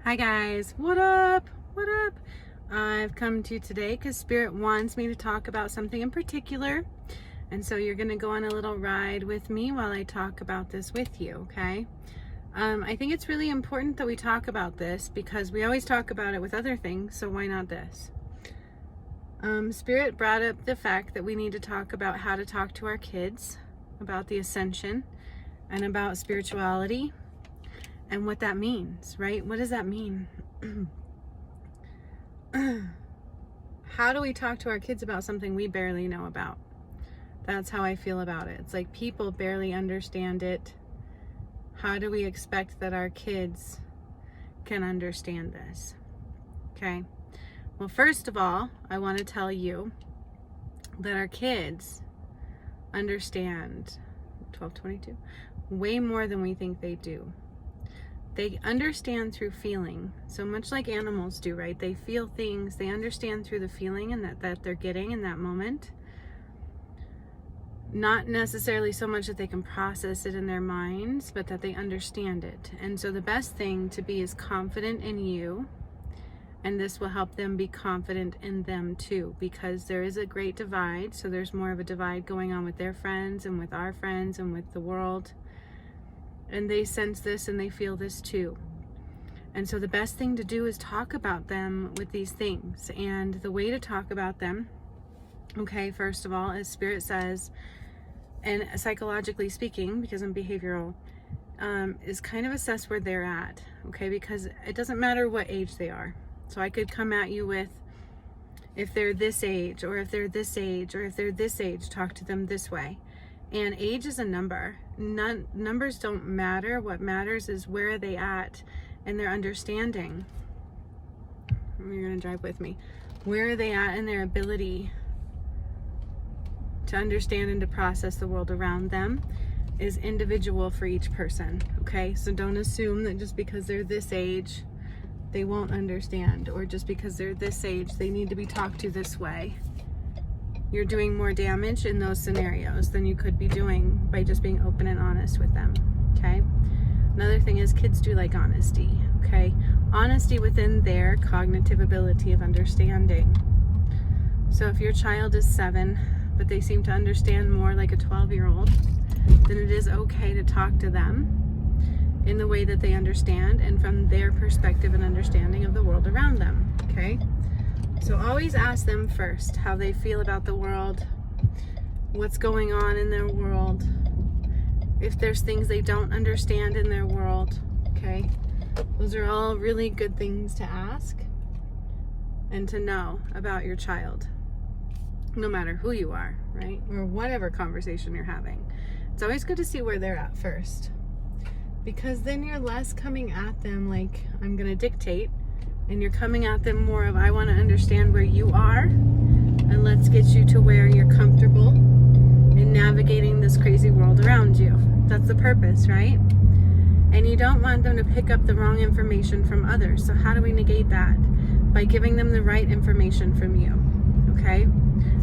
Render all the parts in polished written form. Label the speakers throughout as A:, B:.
A: Hi guys, what up? What up? I've come to you today because Spirit wants me to talk about something in particular. And so you're going to go on a little ride with me while I talk about this with you, okay? I think it's really important that we talk about this because we always talk about it with other things, so why not this? Spirit brought up the fact that we need to talk about how to talk to our kids about the Ascension and about spirituality and what that means, right? What does that mean? How do we talk to our kids about something we barely know about? That's how I feel about it. It's like people barely understand it. How do we expect that our kids can understand this? Okay. Well, first of all, I want to tell you that our kids understand 1222 way more than we think they do. They understand through feeling, so much like animals do, right? They feel things, they understand through the feeling and that they're getting in that moment. Not necessarily so much that they can process it in their minds, but that they understand it. And so the best thing to be is confident in you, and this will help them be confident in them too, because there is a great divide. So there's more of a divide going on with their friends and with our friends and with the world. And they sense this and they feel this too. And so the best thing to do is talk about them with these things. And the way to talk about them, okay, first of all, as Spirit says, and psychologically speaking, because I'm behavioral, is kind of assess where they're at, okay? Because it doesn't matter what age they are. So I could come at you with, if they're this age, or if they're this age, or if they're this age, talk to them this way. And age is a number. Numbers don't matter. What matters is where are they at and their understanding. You're going to drive with me. Where are they at in their ability to understand and to process the world around them is individual for each person, okay? So don't assume that just because they're this age, they won't understand, or just because they're this age, they need to be talked to this way. You're doing more damage in those scenarios than you could be doing by just being open and honest with them, okay? Another thing is kids do like honesty, okay? Honesty within their cognitive ability of understanding. So if your child is 7, but they seem to understand more like a 12-year-old, then it is okay to talk to them in the way that they understand and from their perspective and understanding of the world around them, okay? So always ask them first how they feel about the world, what's going on in their world, if there's things they don't understand in their world, okay? Those are all really good things to ask and to know about your child, no matter who you are, right? Or whatever conversation you're having. It's always good to see where they're at first, because then you're less coming at them like, I'm going to dictate, and you're coming at them more of, I want to understand where you are, and let's get you to where you're comfortable in navigating this crazy world around you. That's the purpose, right? And you don't want them to pick up the wrong information from others. So how do we negate that? By giving them the right information from you, okay?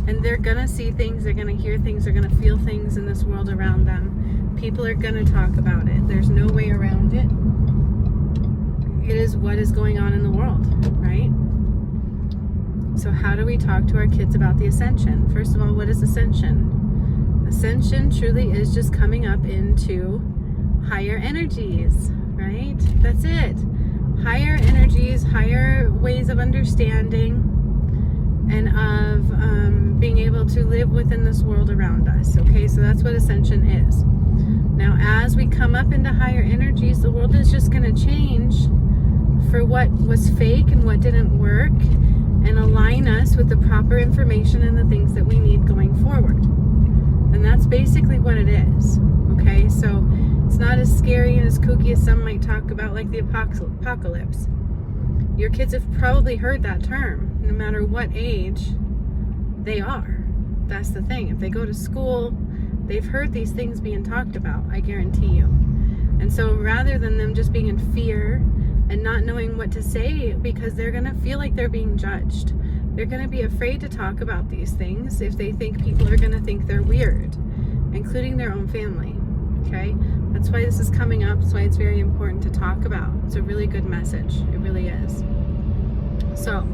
A: And they're going to see things, they're going to hear things, they're going to feel things in this world around them. People are going to talk about it. There's no way around it. It is what is going on in the world, right? So how do we talk to our kids about the Ascension? First of all, what is Ascension? Ascension truly is just coming up into higher energies, right? That's it. Higher energies, higher ways of understanding and of being able to live within this world around us, okay? So that's what Ascension is. Now, as we come up into higher energies, the world is just going to change for what was fake and what didn't work, and align us with the proper information and the things that we need going forward. And that's basically what it is, okay? So it's not as scary and as kooky as some might talk about, like the apocalypse. Your kids have probably heard that term, no matter what age they are. That's the thing. If they go to school, they've heard these things being talked about, I guarantee you. And so rather than them just being in fear and not knowing what to say, because they're going to feel like they're being judged, they're going to be afraid to talk about these things if they think people are going to think they're weird, including their own family. Okay, that's why this is coming up. That's why it's very important to talk about. It's a really good message. It really is. So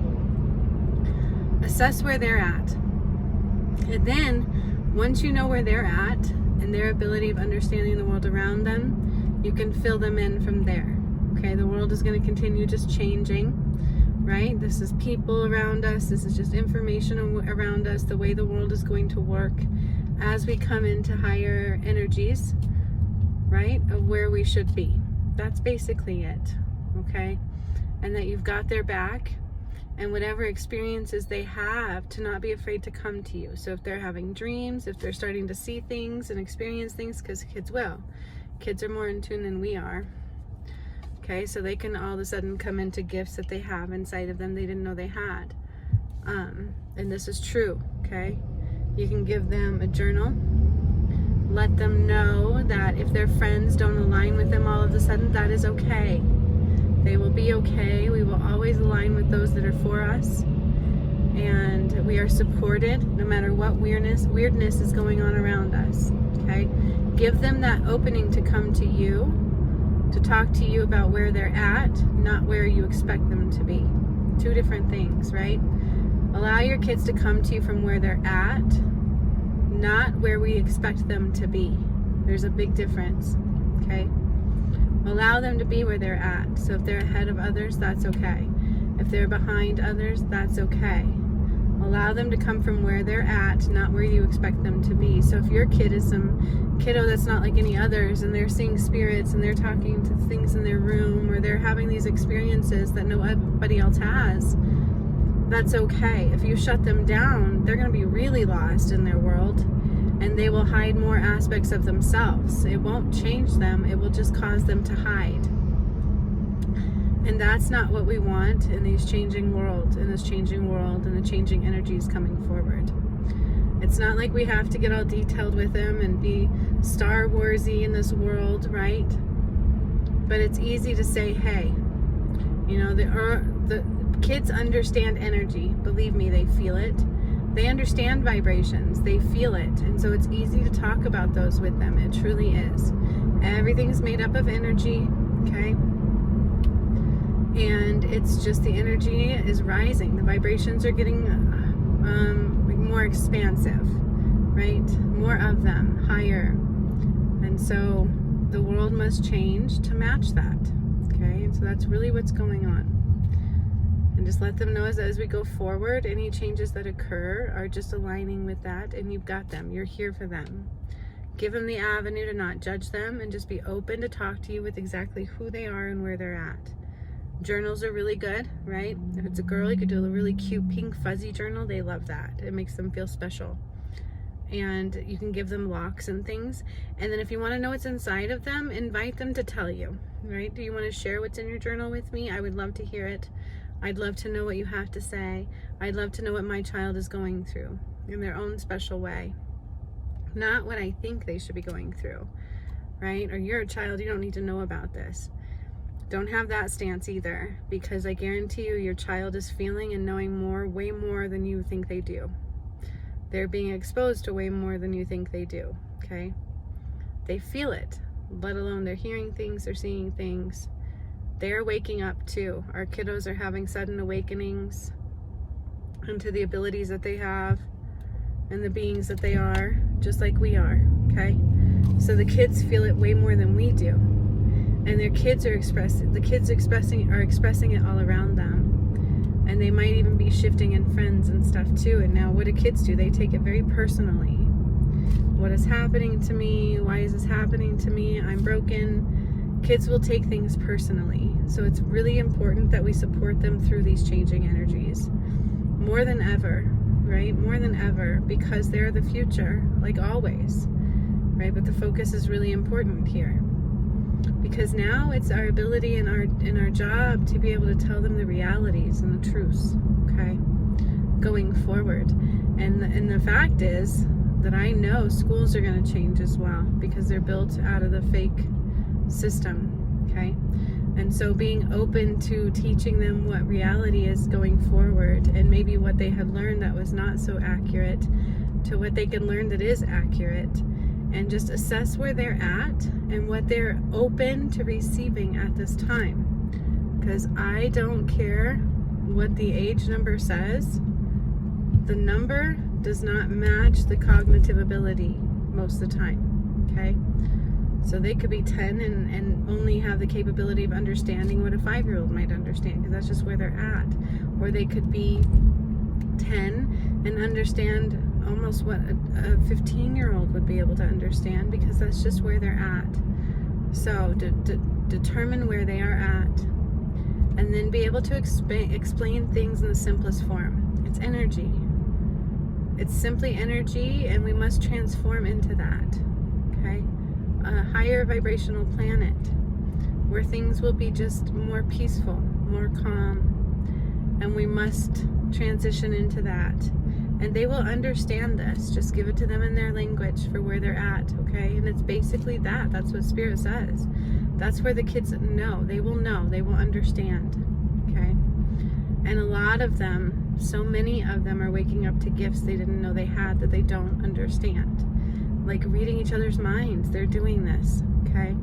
A: assess where they're at, and then once you know where they're at and their ability of understanding the world around them, you can fill them in from there. Okay, the world is going to continue just changing, right? This is people around us. This is just information around us, the way the world is going to work as we come into higher energies, right, of where we should be. That's basically it, okay? And that you've got their back, and whatever experiences they have, to not be afraid to come to you. So if they're having dreams, if they're starting to see things and experience things, because kids will. Kids are more in tune than we are. Okay, so they can all of a sudden come into gifts that they have inside of them they didn't know they had. And this is true, okay? You can give them a journal. Let them know that if their friends don't align with them all of a sudden, that is okay. They will be okay. We will always align with those that are for us. And we are supported no matter what weirdness is going on around us, okay? Give them that opening to come to you, to talk to you about where they're at, not where you expect them to be. Two different things, right? Allow your kids to come to you from where they're at, not where we expect them to be. There's a big difference, okay? Allow them to be where they're at. So if they're ahead of others, that's okay. If they're behind others, that's okay. Allow them to come from where they're at, not where you expect them to be. So if your kid is some kiddo that's not like any others, and they're seeing spirits, and they're talking to things in their room, or they're having these experiences that nobody else has, that's okay. If you shut them down, they're going to be really lost in their world, and they will hide more aspects of themselves. It won't change them. It will just cause them to hide. And that's not what we want in these changing world, in this changing world, and the changing energies coming forward. It's not like we have to get all detailed with them and be Star Warsy in this world, right? But it's easy to say, hey, you know, the kids understand energy. Believe me, they feel it. They understand vibrations. They feel it. And so it's easy to talk about those with them. It truly is. Everything's made up of energy, okay? And it's just the energy is rising. The vibrations are getting more expansive, right? More of them, higher. And so the world must change to match that, okay? And so that's really what's going on. And just let them know as we go forward, any changes that occur are just aligning with that, and you've got them. You're here for them. Give them the avenue to not judge them, and just be open to talk to you with exactly who they are and where they're at. Journals are really good, right? If it's a girl, you could do a really cute pink fuzzy journal. They love that. It makes them feel special. And you can give them locks and things. And then if you want to know what's inside of them, invite them to tell you, right? Do you want to share what's in your journal with me? I would love to hear it. I'd love to know what you have to say. I'd love to know what my child is going through in their own special way. Not what I think they should be going through, right? Or you're a child, you don't need to know about this. Don't have that stance either, because I guarantee you your child is feeling and knowing more, way more than you think they do. They're being exposed to way more than you think they do, okay? They feel it, let alone they're hearing things, they're seeing things. They're waking up too. Our kiddos are having sudden awakenings into the abilities that they have and the beings that they are, just like we are, okay? So the kids feel it way more than we do. And their kids are expressing it all around them. And they might even be shifting in friends and stuff too. And now what do kids do? They take it very personally. What is happening to me? Why is this happening to me? I'm broken. Kids will take things personally. So it's really important that we support them through these changing energies. More than ever, right? More than ever, because they're the future, like always, right? But the focus is really important here. Because now it's our ability and our job to be able to tell them the realities and the truths, okay, going forward. And the fact is that I know schools are going to change as well, because they're built out of the fake system, okay? And so being open to teaching them what reality is going forward, and maybe what they had learned that was not so accurate, to what they can learn that is accurate, and just assess where they're at and what they're open to receiving at this time. Because I don't care what the age number says, the number does not match the cognitive ability most of the time, okay? So they could be 10 and only have the capability of understanding what a 5-year-old might understand, because that's just where they're at. Or they could be 10 and understand almost what a 15-year-old would be able to understand, because that's just where they're at. So determine where they are at, and then be able to explain things in the simplest form. It's energy. It's simply energy, and we must transform into that, okay? A higher vibrational planet where things will be just more peaceful, more calm, and we must transition into that. And they will understand this. Just give it to them in their language for where they're at, okay? And it's basically that. That's what Spirit says. That's where the kids know. They will understand, okay? And a lot of them, so many of them are waking up to gifts they didn't know they had that they don't understand. Like reading each other's minds. They're doing this, okay?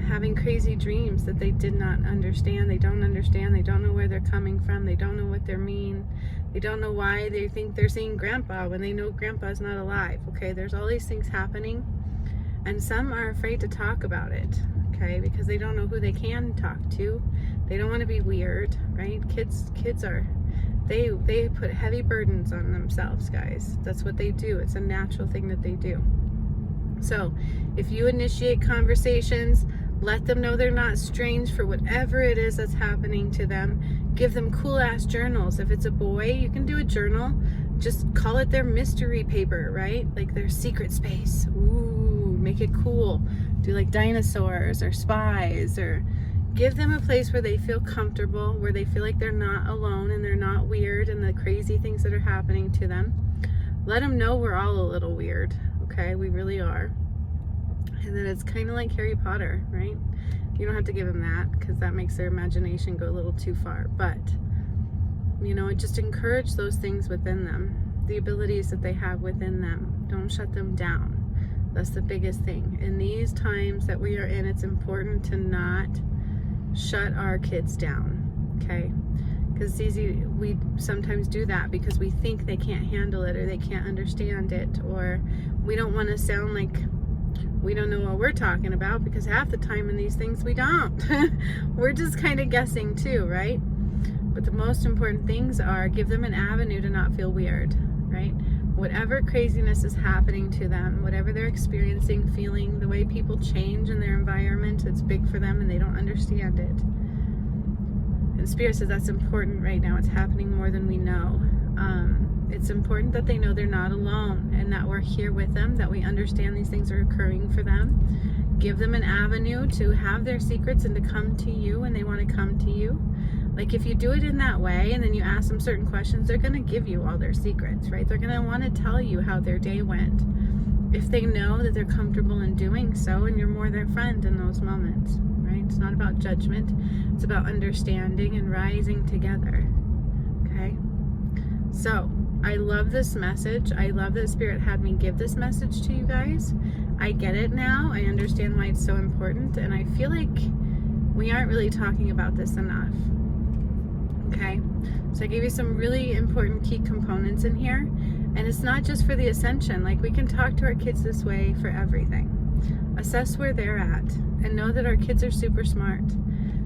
A: Having crazy dreams that they did not understand. They don't understand. They don't know where they're coming from. They don't know what they mean. They don't know why they think they're seeing Grandpa when they know Grandpa's not alive, okay? There's all these things happening, and some are afraid to talk about it, okay? Because they don't know who they can talk to. They don't want to be weird, right? Kids are, they put heavy burdens on themselves, guys. That's what they do. It's a natural thing that they do. So if you initiate conversations, let them know they're not strange for whatever it is that's happening to them. Give them cool ass journals. If it's a boy, you can do a journal. Just call it their mystery paper, right? Like their secret space. Ooh, make it cool. Do like dinosaurs or spies, or give them a place where they feel comfortable, where they feel like they're not alone and they're not weird and the crazy things that are happening to them. Let them know we're all a little weird, okay? We really are. And then it's kind of like Harry Potter, right? You don't have to give them that, because that makes their imagination go a little too far. But, you know, just encourage those things within them, the abilities that they have within them. Don't shut them down. That's the biggest thing. In these times that we are in, it's important to not shut our kids down, okay? Because it's easy, we sometimes do that because we think they can't handle it, or they can't understand it, or we don't want to sound like we don't know what we're talking about, because half the time in these things we don't. We're just kind of guessing too, right? But the most important things are, give them an avenue to not feel weird, right? Whatever craziness is happening to them, whatever they're experiencing, feeling, the way people change in their environment, it's big for them and they don't understand it. And Spirit says that's important right now. It's happening more than we know. It's important that they know they're not alone, and that we're here with them, that we understand these things are occurring for them. Give them an avenue to have their secrets and to come to you when they want to come to you. Like if you do it in that way and then you ask them certain questions, they're going to give you all their secrets, right? They're going to want to tell you how their day went, if they know that they're comfortable in doing so and you're more their friend in those moments, right? It's not about judgment. It's about understanding and rising together, okay? So I love this message. I love that Spirit had me give this message to you guys. I get it now. I understand why it's so important, and I feel like we aren't really talking about this enough. Okay, so I gave you some really important key components in here, and it's not just for the Ascension. Like, we can talk to our kids this way for everything. Assess where they're at and know that our kids are super smart.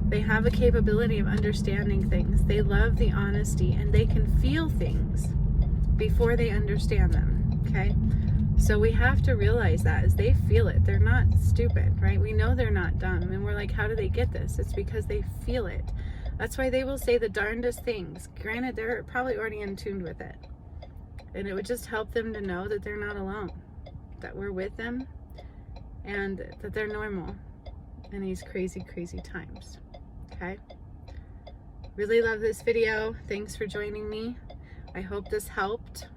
A: They have a capability of understanding things. They love the honesty, and they can feel things before they understand them, okay? So we have to realize that as they feel it, they're not stupid, right? We know they're not dumb, and we're like, how do they get this? It's because they feel it. That's why they will say the darndest things. Granted, they're probably already in tune with it. And it would just help them to know that they're not alone, that we're with them, and that they're normal in these crazy, crazy times, okay? Really love this video. Thanks for joining me. I hope this helped.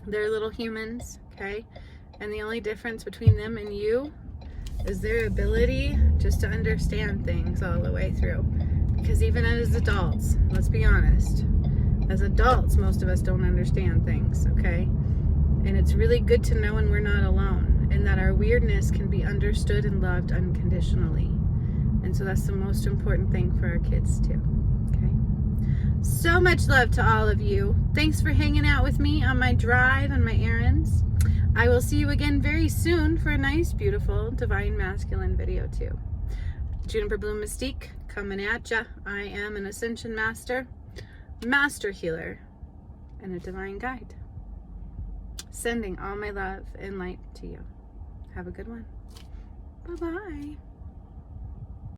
A: They're little humans, okay? And the only difference between them and you is their ability just to understand things all the way through. Because even as adults, let's be honest, as adults, most of us don't understand things, okay? And it's really good to know when we're not alone, and that our weirdness can be understood and loved unconditionally. And so that's the most important thing for our kids too. Okay. So much love to all of you. Thanks for hanging out with me on my drive and my errands. I will see you again very soon for a nice, beautiful, divine masculine video too. Juniper Bloom Mystique coming at ya. I am an Ascension Master, Master Healer, and a Divine Guide. Sending all my love and light to you. Have a good one. Bye-bye.